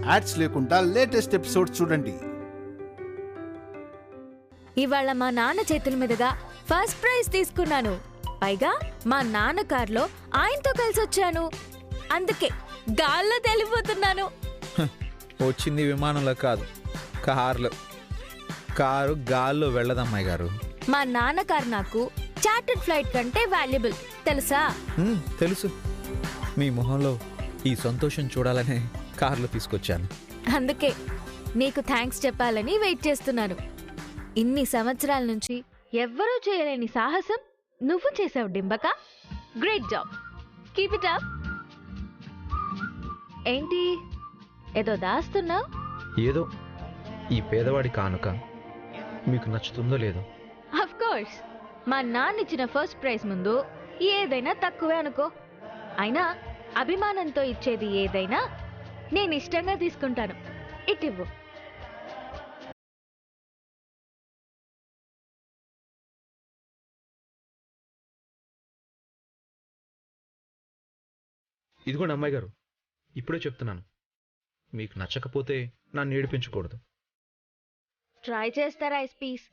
Ads లేకుండా latest episode చూడండి. ఇవాళ మా నాన్న చేతుల మీదుగా ఫస్ట్ ప్రైజ్ తీసుకున్నాను. పైగా మా నాన్న కార్లో ఆయనతో కలిసి వచ్చాను. అందుకే గాల్లో తేలిపోతున్నాను. వచ్చింది విమానంలో కాదు, కారు గాల్లో వెళ్ళదమ్మాయి గారు. మా నాన్న కారు నాకు చార్టర్డ్ ఫ్లైట్ కంటే వాల్యుబుల్ తెలుసా? తెలుసు. మీ మొహంలో ఈ సంతోషం చూడాలనే కార్లో తీసుకొచ్చాను. అందుకే నీకు థ్యాంక్స్ చెప్పాలని వెయిట్ చేస్తున్నాను. ఇన్ని సంవత్సరాల నుంచి ఎవ్వరూ చేయలేని సాహసం నువ్వు చేసావు డింబక. Great job, keep it up. ఏంటి ఏదో దాస్తున్నావు? ఏదో ఈ పేదవాడి కానుక మీకు నచ్చుతుందో లేదో. ఆఫ్ కోర్స్ మా నాన్న ఇచ్చిన ఫస్ట్ ప్రైజ్ ముందు ఏదైనా తక్కువే అనుకో. అయినా అభిమానంతో ఇచ్చేది ఏదైనా నేను ఇష్టంగా తీసుకుంటాను. ఇటివ్వు. ఇదిగోండి అమ్మాయి గారు, ఇప్పుడే చెప్తున్నాను, మీకు నచ్చకపోతే నన్ను ఏడిపించకూడదు. ట్రై చేస్తారా ఎస్పీస్?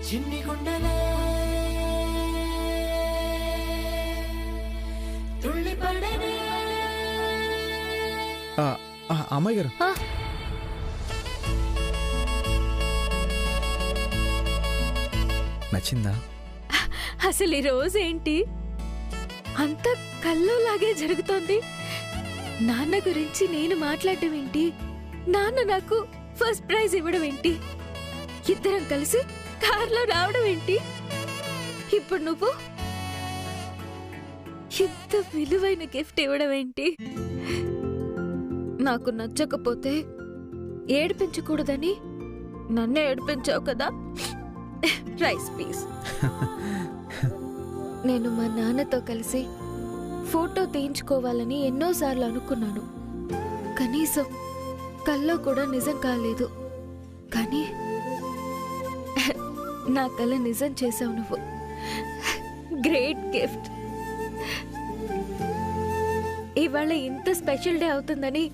చిన్ని గుండెలే తుళ్ళి పడనే. అమ్మాయి గారు, నచ్చిందా? అసలు ఈ రోజు ఏంటి అంత కల్లోలాగే జరుగుతోంది? నాన్న గురించి నేను మాట్లాడటం ఏంటి, నాన్న నాకు ఫస్ట్ ప్రైజ్ ఇవ్వడం ఏంటి, ఇద్దరం కలిసి కార్లో రావడం ఏంటి, ఇప్పుడు నువ్వు ఇంత విలువైన గిఫ్ట్ ఇవ్వడం ఏంటి? నాకు నచ్చకపోతే ఏడిపించకూడదని నన్నే ఏడిపించావు కదా. Rice please. నేను మా నాన్నతో కలిసి ఫోటో తీయించుకోవాలని ఎన్నోసార్లు అనుకున్నాను. కనీసం కల్లో కూడా నిజం కాలేదు. కానీ నా కల నిజం చేసావు నువ్వు. Great gift. ఇవాళ ఇంత స్పెషల్ డే అవుతుందని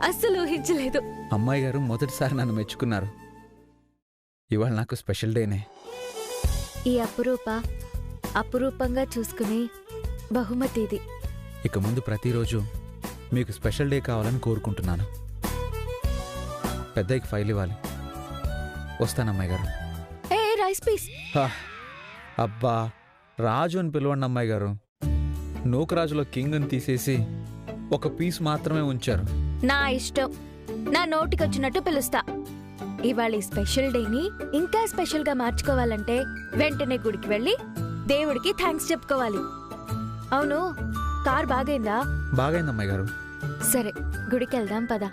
అస్సలు ఊహించలేదు. అమ్మాయి గారు మొదటిసారి నన్ను మెచ్చుకున్నారు. ఇవాళ నాకు స్పెషల్ డేనే. ఈ అపురూపంగా చూసుకునే బహుమతి ఇది. ఇక ముందు ప్రతిరోజు మీకు స్పెషల్ డే కావాలని కోరుకుంటున్నాను. పెద్దకి ఫైల్ ఇవ్వాలి. వస్తానమ్మాయి గారు. రైస్ పీస్. అబ్బా, రాజు అని పిలవండి అమ్మాయి గారు. నూకరాజులో కింగ్ అని తీసేసి ఒక పీస్ మాత్రమే ఉంచారు. నా ఇష్టం, నా నోటికొచ్చినట్టు పిలుస్తా. ఇవాళ ఈ స్పెషల్ డేని ఇంకా స్పెషల్ గా మార్చుకోవాలంటే వెంటనే గుడికి వెళ్ళి దేవుడికి థ్యాంక్స్ చెప్పుకోవాలి. అవును, కార్ బాగైందా? బాగైంది అమ్మాయి గారు. సరే, గుడికి వెళ్దాం పదా.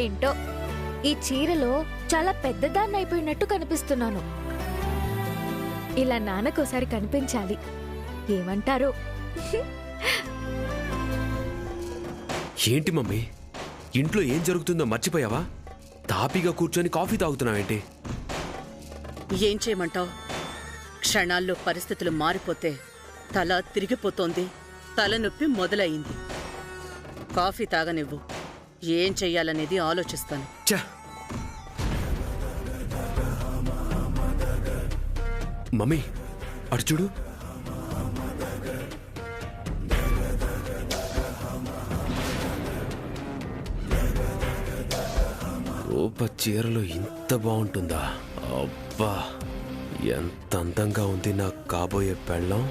ఏంటో ఈ చీరలో చాలా పెద్దదాన్ని అయిపోయినట్టు కనిపిస్తున్నాను. ఇలా నాన్నకోసారి కనిపించాలి. ఏమంటారు? ఏంటి మమ్మీ, ఇంట్లో ఏం జరుగుతుందో మర్చిపోయావా? తాపీగా కూర్చొని కాఫీ తాగుతున్నావేంటి? ఏం చేయమంటావు? క్షణాల్లో పరిస్థితులు మారిపోతే తల తిరిగిపోతోంది, తలనొప్పి మొదలయ్యింది. కాఫీ తాగనివ్వు, ఏం చెయ్యాలనేది ఆలోచిస్తాను. మమ్మీ, అటు చూడు, రూప చీరలో ఇంత బాగుంటుందా? అబ్బా, ఎంత అందంగా ఉంది నా కాబోయే పెళ్ళం.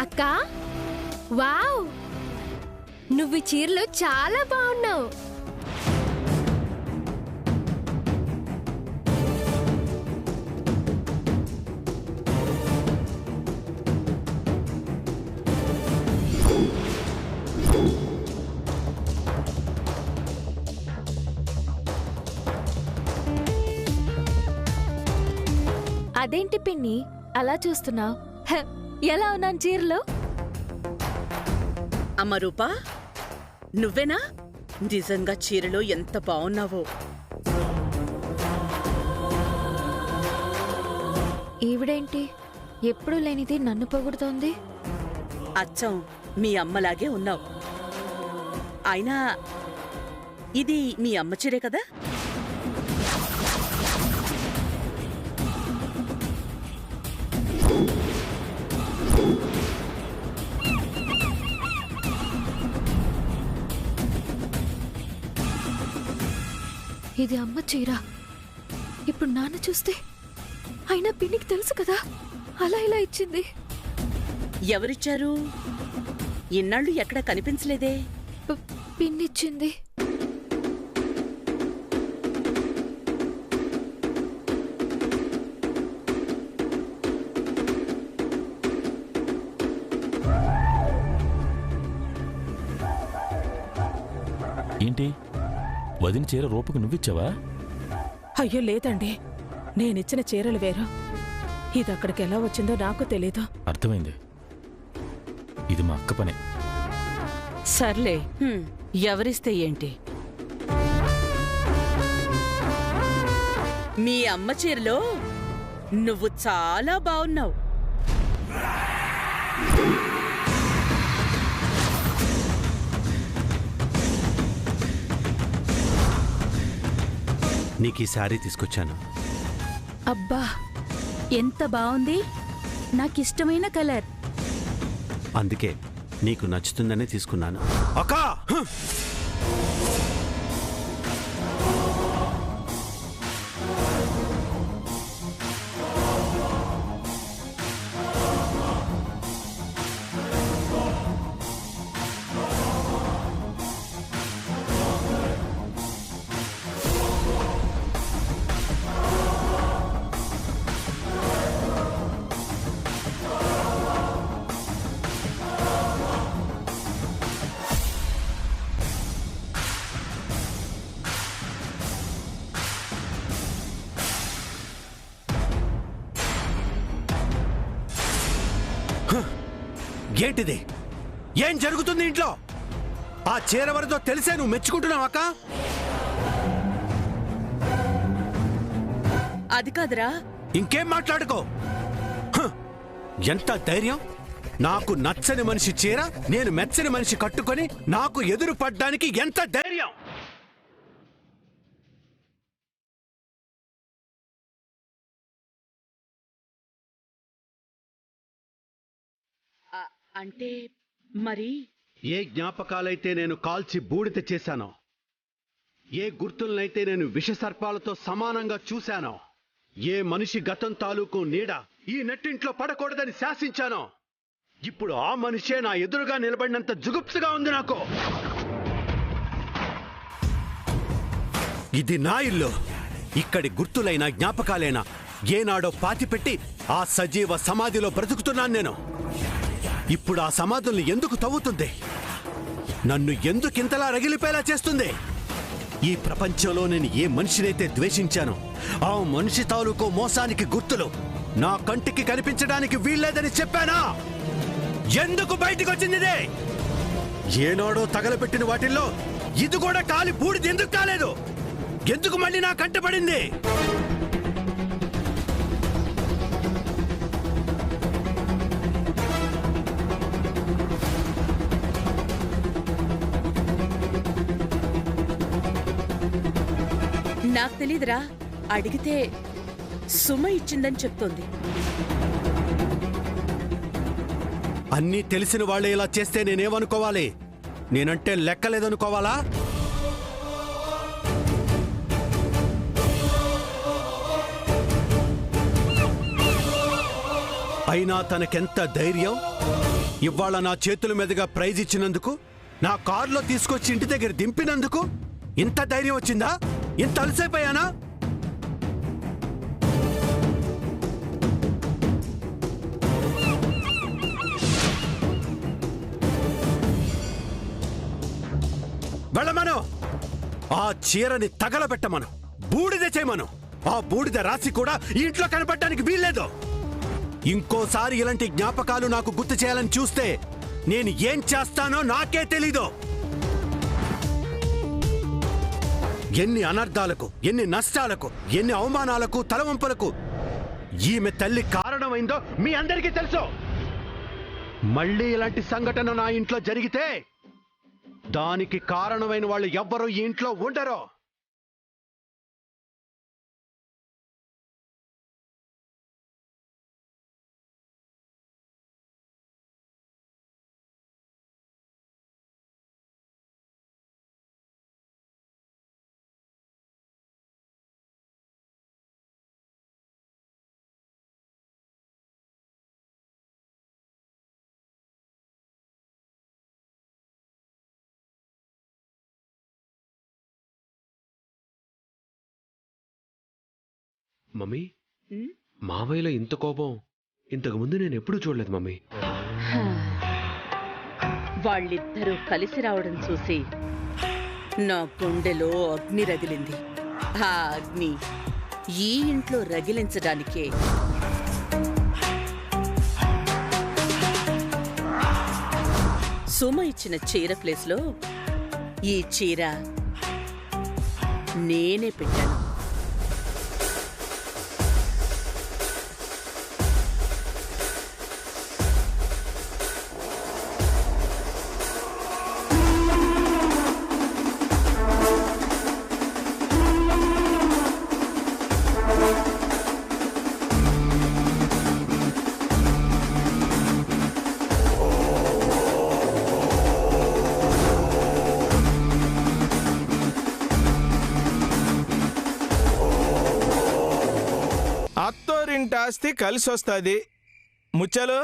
అక్క, వావ్, నువ్వు ఈ చీరలో చాలా బాగున్నావు. అదేంటి పిన్ని అలా చూస్తున్నావు? ఎలా ఉన్నాను చీరలో? అమ్మ రూపా, నువ్వేనా? నిజంగా చీరలో ఎంత బాగున్నావో. ఈవిడేంటి ఎప్పుడు లేనిది నన్ను పొగుడుతోంది? అచ్చం మీ అమ్మలాగే ఉన్నావు. అయినా ఇది మీ అమ్మ చీరే కదా? ఇది అమ్మ చీర. ఇప్పుడు నాన్న చూస్తే, అయినా పిన్నికి తెలుసు కదా అలా ఇలా ఇచ్చింది. ఎవరిచ్చారు? ఇన్నాళ్ళు ఎక్కడ కనిపించలేదే. పిన్నిచ్చింది. ఏంటి, వదిన చీర రూపకు నువ్విచ్చావా? అయ్యో లేదండి, నేనిచ్చిన చీరలు వేరు. ఇది అక్కడికి ఎలా వచ్చిందో నాకు తెలీదు. అర్థమైంది, ఇది మా అక్క పనే. సర్లే, ఎవరిస్తే ఏంటి? మీ అమ్మ చీరలో నువ్వు చాలా బాగున్నావు. నీకు ఈ శారీ తీసుకొచ్చాను. అబ్బా, ఎంత బాగుంది! నాకిష్టమైన కలర్. అందుకే నీకు నచ్చుతుందనే తీసుకున్నాను. అక్కా, ఏంటిది? ఏం జరుగుతుంది ఇంట్లో? ఆ చీర వరదో తెలిసే నువ్వు మెచ్చుకుంటున్నావు అక్క? అది కాదురా. ఇంకేం మాట్లాడుకో. ఎంత ధైర్యం! నాకు నచ్చని మనిషి చీర నేను మెచ్చని మనిషి కట్టుకొని నాకు ఎదురు పడ్డానికి ఎంత ధైర్యం! అంటే మరి ఏ జ్ఞాపకాలైతే నేను కాల్చి బూడిద చేశానో, ఏ గుర్తులనైతే నేను విషసర్పాలతో సమానంగా చూశానో, ఏ మనిషి గతం తాలూకు నీడ ఈ నెట్టింట్లో పడకూడదని శాసించానో, ఇప్పుడు ఆ మనిషే నా ఎదురుగా నిలబడినంత జుగుప్సగా ఉంది నాకు. ఇది నా ఇల్లు. ఇక్కడి గుర్తులైన జ్ఞాపకాలైనా ఏనాడో పాతిపెట్టి ఆ సజీవ సమాధిలో బ్రతుకుతున్నాను నేను. ఇప్పుడు ఆ సమాధుల్ని ఎందుకు తవ్వుతుంది? నన్ను ఎందుకింతలా రగిలిపేలా చేస్తుంది? ఈ ప్రపంచంలో నేను ఏ మనిషినైతే ద్వేషించానో ఆ మనిషి తాలూకు మోసానికి గుర్తులు నా కంటికి కనిపించడానికి వీల్లేదని చెప్పానా? ఎందుకు బయటికి వచ్చింది? ఏనాడో తగలబెట్టిన వాటిల్లో ఇది కూడా కాలి బూడిది ఎందుకు కాలేదు? ఎందుకు మళ్ళీ నా కంటపడింది? నాకు తెలీదురా. అడిగితే సుమ ఇచ్చిందని చెప్తోంది. అన్నీ తెలిసిన వాళ్ళే ఇలా చేస్తే నేనేమనుకోవాలి? నేనంటే లెక్కలేదనుకోవాలా? అయినా తనకెంత ధైర్యం! ఇవాళ నా చేతుల మీదుగా ప్రైజ్ ఇచ్చినందుకు, నా కారులో తీసుకొచ్చి ఇంటి దగ్గర దింపినందుకు ఇంత ధైర్యం వచ్చిందా? ఇంత అలసైపోయానా? వెళ్ళమను, ఆ చీరని తగలబెట్టమను, బూడిద చేయమను. ఆ బూడిద రాసి కూడా ఈ ఇంట్లో కనపడటానికి వీల్లేదు. ఇంకోసారి ఇలాంటి జ్ఞాపకాలు నాకు గుర్తు చేయాలని చూస్తే నేను ఏం చేస్తానో నాకే తెలీదు. ఎన్ని అనర్థాలకు, ఎన్ని నష్టాలకు, ఎన్ని అవమానాలకు, తలవంపులకు ఈమె తల్లి కారణమైందో మీ అందరికీ తెలుసు. మళ్ళీ ఇలాంటి సంఘటన నా ఇంట్లో జరిగితే దానికి కారణమైన వాళ్ళు ఎవ్వరూ ఈ ఇంట్లో ఉండరు. మమ్మీ, మావయ్యలో ఇంత కోపం ఇంతకు ముందు నేను ఎప్పుడూ చూడలేదు మమ్మీ. వాళ్ళిద్దరూ కలిసి రావడం చూసి నా గుండెలో అగ్ని రగిలింది. ఆ అగ్ని ఈ ఇంట్లో రగిలించడానికే సుమ ఇచ్చిన చీర ప్లేస్లో ఈ చీర నేనే పెట్టాను. ఆస్తి కలిసి వస్తుంది. ముచ్చలు,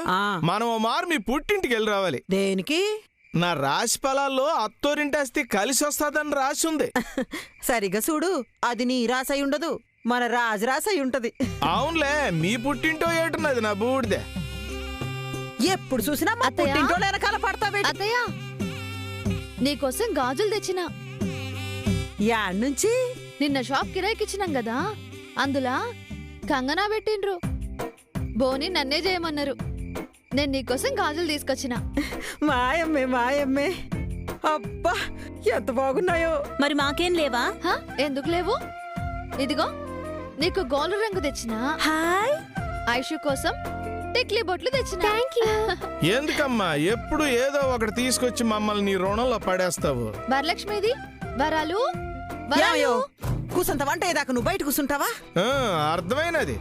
మనం మారు మీ పుట్టింటికి వెళ్ళి రావాలి. దేనికి? నా రాశి ఫలాల్లో అత్తోరింటి ఆస్తి కలిసి వస్తుందని రాసి ఉంది. సరిగా చూడు, అది నీ రాసై ఉండదు, మన రాజు రాసై ఉంటది. అవునులే, మీ పుట్టింటో ఏటున్నది నా బూడిదే. ఎప్పుడు చూసినా మా పుట్టింటో వెనకాల పడతావే. అత్తయ్య, నీకోసం గాజులు తెచ్చినా. యాడ్ నుంచి? నిన్న షాప్ కిరాయికిచ్చినాం కదా, అందులా కంగనా పెట్టిండ్రు. బోని నన్నే చేయమన్నారు. నేను నీకోసం గాజులు తీసుకొచ్చిన. మాయమ్మే మాయమ్మే, అబ్బా ఎంత బాగున్నాయో. మరి మాకేం లేవా? ఎందుకు లేవు? ఇదిగో నీకు గోల్డ్ రంగు తెచ్చిన. హాయ్, ఐషు కోసం టిక్లీ బొట్లు తెచ్చిన. ఎందుకమ్మా ఎప్పుడు ఏదో ఒకటి తీసుకొచ్చి మమ్మల్ని నీ రుణంలో పడేస్తావు? వరలక్ష్మిది వరాలు. కూసంత వంట ఏదాకా నువ్వు బయట కూర్చుంటావా? అర్థమైనది.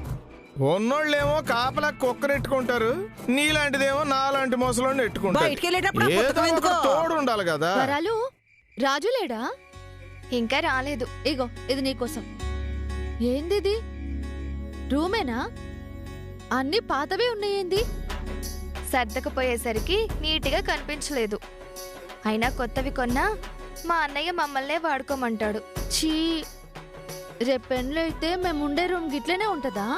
ఉన్నోళ్ళేమో కాపలా కుక్కనెట్టుకుంటారు, నీలాంటిదేమో నాలాంటి మొసలోని ఎట్టుకుంటారు. తోడు ఉండాలి కదా. వరాలు, రాజు లేడా? ఇంకా రాలేదు. ఇగో ఇది నీకోసం. ఏందిది? రూమేనా? అన్ని పాతవే ఉన్నాయేంది? సర్దకపోయేసరికి నీటిగా కనిపించలేదు. అయినా కొత్తవి కొన్నా మా అన్నయ్య మమ్మల్నే వాడుకోమంటాడు. చీ, రేపు పెన్లో అయితే మేముండే రూమ్ గిట్లనే ఉంటదా?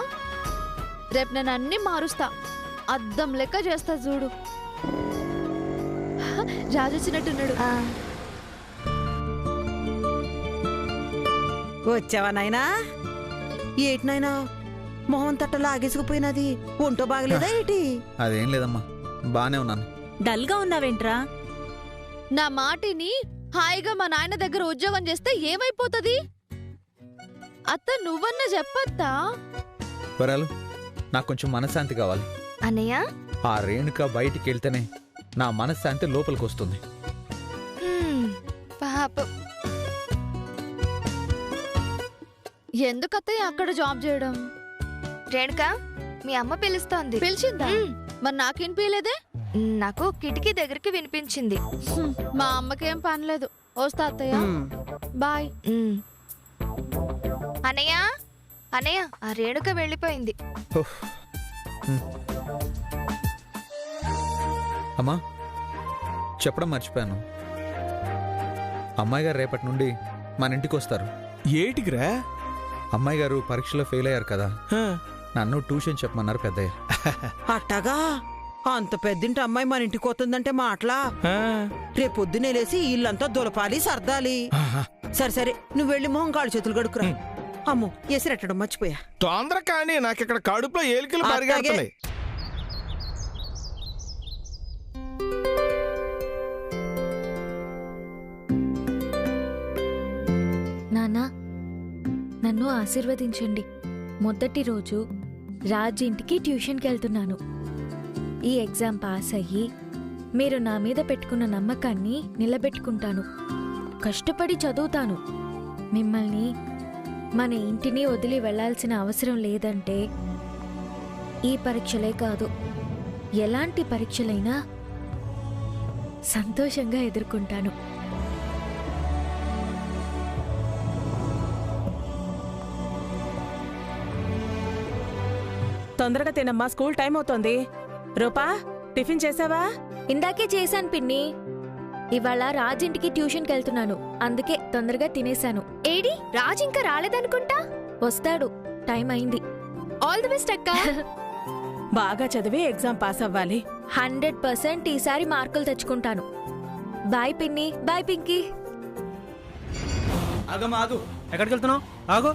రేపు నేను అన్ని మారుస్తా, అద్దం లెక్క చేస్తా చూడు. రాజు వచ్చినట్టున్నాడు. వచ్చావా నాయనా? ఏటినైనా మొహం తట్ట లాగేసుకుపోయినది, ఒంటో బాగలేదా ఏటి? అదేం లేదమ్మా, బానే ఉన్నాను. డల్గా ఉన్నావేంట్రా? నా మాటిని హాయిగా మా నాయన దగ్గర ఉద్యోగం చేస్తే ఏమైపోతుంది? అత్త నువ్వన్నా చెప్పత్తా. వరాలు, నాకు కొంచెం మనశ్శాంతి కావాలి. అన్నయ్య, ఆ రేణుక బయటికి వెళ్తేనే నా మనశ్శాంతి లోపలికి వస్తుంది. పాపం. ఎందుకత్తయ్య అక్కడ జాబ్ చేయడం? రేణుక, మీ అమ్మ పిలుస్తోంది. పిలిచిందా? మరి నాకేం పియలేదే? నాకు కిటికీ దగ్గరికి వినిపించింది. మా అమ్మకేం పనిలేదు. వస్తా అత్తయ్య, బాయ్. అన్నయ్య, అన్నయ్య, ఆ రేణుక వెళ్ళిపోయింది. అమ్మా చెప్పడం మర్చిపోయాను, అమ్మాయి గారు రేపటి నుండి మన ఇంటికి వస్తారు. ఏటికిరా? అమ్మాయి గారు పరీక్షలో ఫెయిల్ అయ్యారు కదా, నన్ను ట్యూషన్ చెప్పమన్నారు పెద్దయ్య. అట్టగా అంత పెద్దింటి అమ్మాయి మన ఇంటికి వస్తుందంటే మాటలా? రేపొద్దునే లేసి ఇల్లంతా దులపాలి, సర్దాలి. సరే సరే, నువ్వు వెళ్ళి మొహం కాళ్ళు చేతులు గడుకురా. అమ్మో, ఎసిరెట్టడం మర్చిపోయా. తొందర కానీ నాకు ఇక్కడ కడుపులో ఏలికలు పరిగెడుతున్నాయి. నానా, నన్ను ఆశీర్వదించండి. మొదటి రోజు రాజ్ ఇంటికి ట్యూషన్కి వెళ్తున్నాను. ఈ ఎగ్జామ్ పాస్ అయ్యి మీరు నా మీద పెట్టుకున్న నమ్మకాన్ని నిలబెట్టుకుంటాను. కష్టపడి చదువుతాను. మిమ్మల్ని, మన ఇంటిని వదిలి వెళ్లాల్సిన అవసరం లేదంటే ఈ పరీక్షలే కాదు, ఎలాంటి పరీక్షలైనా సంతోషంగా ఎదుర్కొంటాను. తొందరగా తినమ్మా, స్కూల్ టైం అవుతోంది. రూపా, టిఫిన్ చేసావా? ఇందాకే చేశాను పిన్ని. ఇవాళ రాజింటికి ట్యూషన్కి వెళ్తున్నాను, అందుకే తొందరగా తినేశాను. ఏడి రాజ్ ఇంకా రాలేదనుకుంటా. వస్తాడు, టైం అయింది. ఆల్ ది బెస్ట్ అక్క. బాగా చదివి ఎగ్జామ్ పాస్ అవ్వాలి. 100% ఈసారి మార్కులు తెచ్చుకుంటాను. బాయ్ పిన్ని, బాయ్ పింకీ. ఆగమ్మా, ఆగు. ఎక్కడికి వెళ్తున్నావు? ఆగు.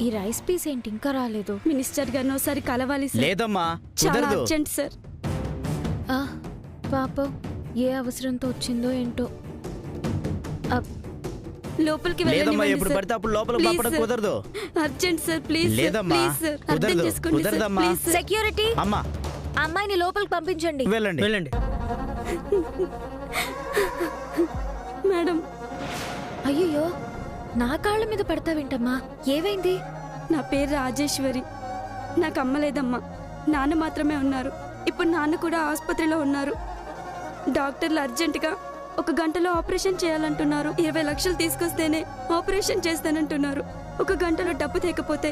ఈ రైస్ పీస్ ఏంటి ఇంకా రాలేదు? మినిస్టర్ గారిని ఒకసారి కలవాలి సార్. లేదమ్మా, చాలా అర్జెంట్ సార్. పాపం ఏ అవసరంతో వచ్చిందో ఏంటో. లోపలికి లేదమ్మా, ఎప్పుడు పడితే అప్పుడు లోపలికి పంపడం కుదరదు. Urgent sir, please. లేదమ్మా, కుదరదు. కుదరదమ్మా. సెక్యూరిటీ, అమ్మా, అమ్మాయిని లోపలికి పంపించండి. వెళ్ళండి, వెళ్ళండి. మేడం. అయ్యో, నా కాళ్ళ మీద పడతావేంటమ్మా? ఏవైంది? నా పేరు రాజేశ్వరి. నాకు అమ్మ లేదమ్మా, నాన్న మాత్రమే ఉన్నారు. ఇప్పుడు నాన్న కూడా ఆసుపత్రిలో ఉన్నారు. డాక్టర్లు అర్జెంటుగా 1 గంటలో ఆపరేషన్ చేయాలంటున్నారు. 20 లక్షలు తీసుకొస్తేనే ఆపరేషన్ చేస్తానంటున్నారు. 1 గంటలో డబ్బు తేకపోతే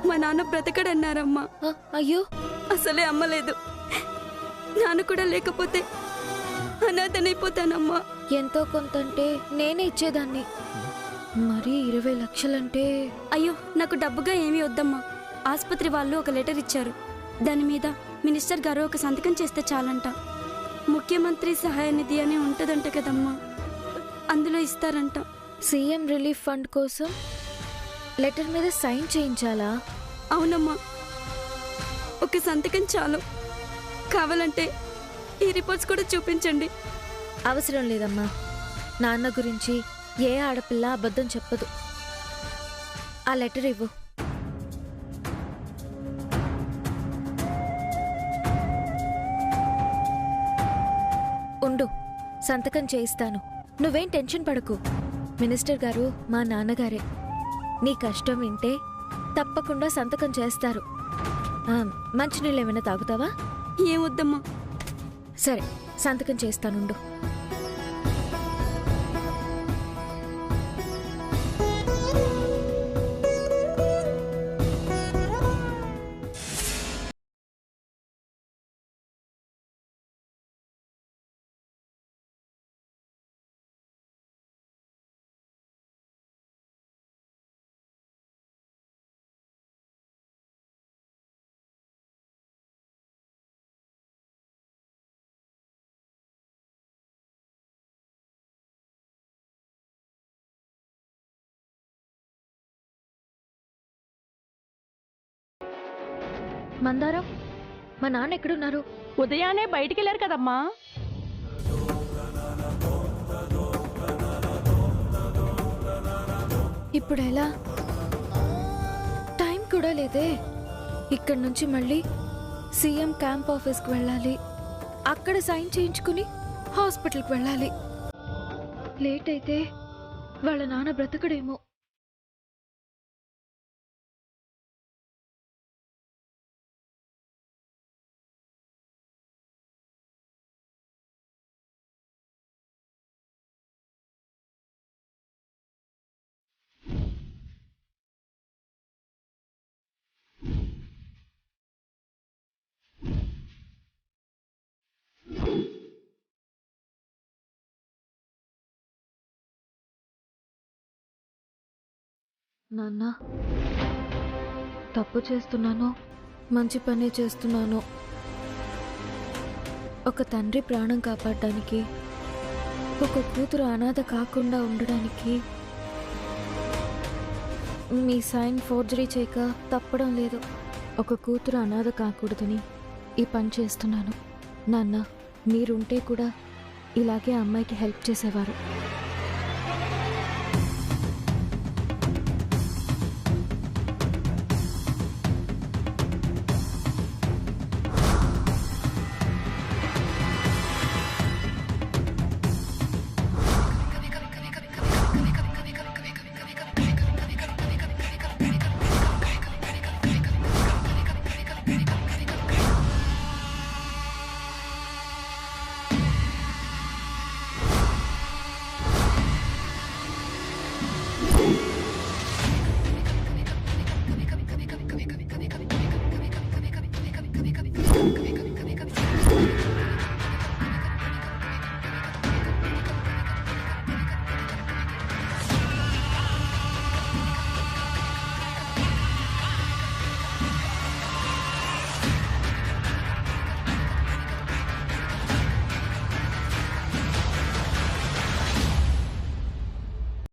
మా నాన్న బ్రతకడన్నారమ్మా. అయ్యో, అసలే అమ్మ లేదు, నాన్న కూడా లేకపోతే అనాథనైపోతానమ్మా. ఎంతో కొంతంటే నేనే ఇచ్చేదాన్ని, మరి 20 లక్షలంటే? అయ్యో, నాకు డబ్బుగా ఏమీ వద్దమ్మా. ఆసుపత్రి వాళ్ళు ఒక లెటర్ ఇచ్చారు. దాని మీద మినిస్టర్ గారు ఒక సంతకం చేస్తే చాలంట. ముఖ్యమంత్రి సహాయ నిధి అని ఉంటదంట కదమ్మా, అందులో ఇస్తారంట. సీఎం రిలీఫ్ ఫండ్ కోసం లెటర్ మీద సైన్ చేయించాలా? అవునమ్మా, ఒక సంతకం చాలు. కావాలంటే ఈ రిపోర్ట్స్ కూడా చూపించండి. అవసరం లేదమ్మా, నాన్న గురించి ఏ ఆడపిల్ల అబద్ధం చెప్పదు. ఆ లెటర్ ఇవ్వు. ఉండు, సంతకం చేయిస్తాను. నువ్వేం టెన్షన్ పడకు. మినిస్టర్ గారు మా నాన్నగారే. నీ కష్టం వింటే తప్పకుండా సంతకం చేస్తారు. మంచినీళ్ళు ఏమైనా తాగుతావా? ఏమొద్దమ్మా. సరే, సంతకం చేస్తానుండు. మందారం, మా నాన్న ఎక్కడున్నారు? ఉదయాన్నే బయటికి వెళ్ళారు కదమ్మా. ఇప్పుడు ఎలా? టైం కూడా లేదే. ఇక్కడి నుంచి మళ్ళీ సీఎం క్యాంప్ ఆఫీస్కి వెళ్ళాలి. అక్కడ సైన్ చేయించుకుని హాస్పిటల్కి వెళ్ళాలి. లేట్ అయితే వాళ్ళ నాన్న బ్రతకడేమో. నాన్న, తప్పు చేస్తున్నాను, మంచి పనే చేస్తున్నాను. ఒక తండ్రి ప్రాణం కాపాడడానికి, ఒక కూతురు అనాథ కాకుండా ఉండడానికి మీ సైన్ ఫోర్జరీ చేయక తప్పడం లేదు. ఒక కూతురు అనాథ కాకూడదని ఈ పని చేస్తున్నాను. నాన్న, మీరుంటే కూడా ఇలాగే అమ్మాయికి హెల్ప్ చేసేవారు.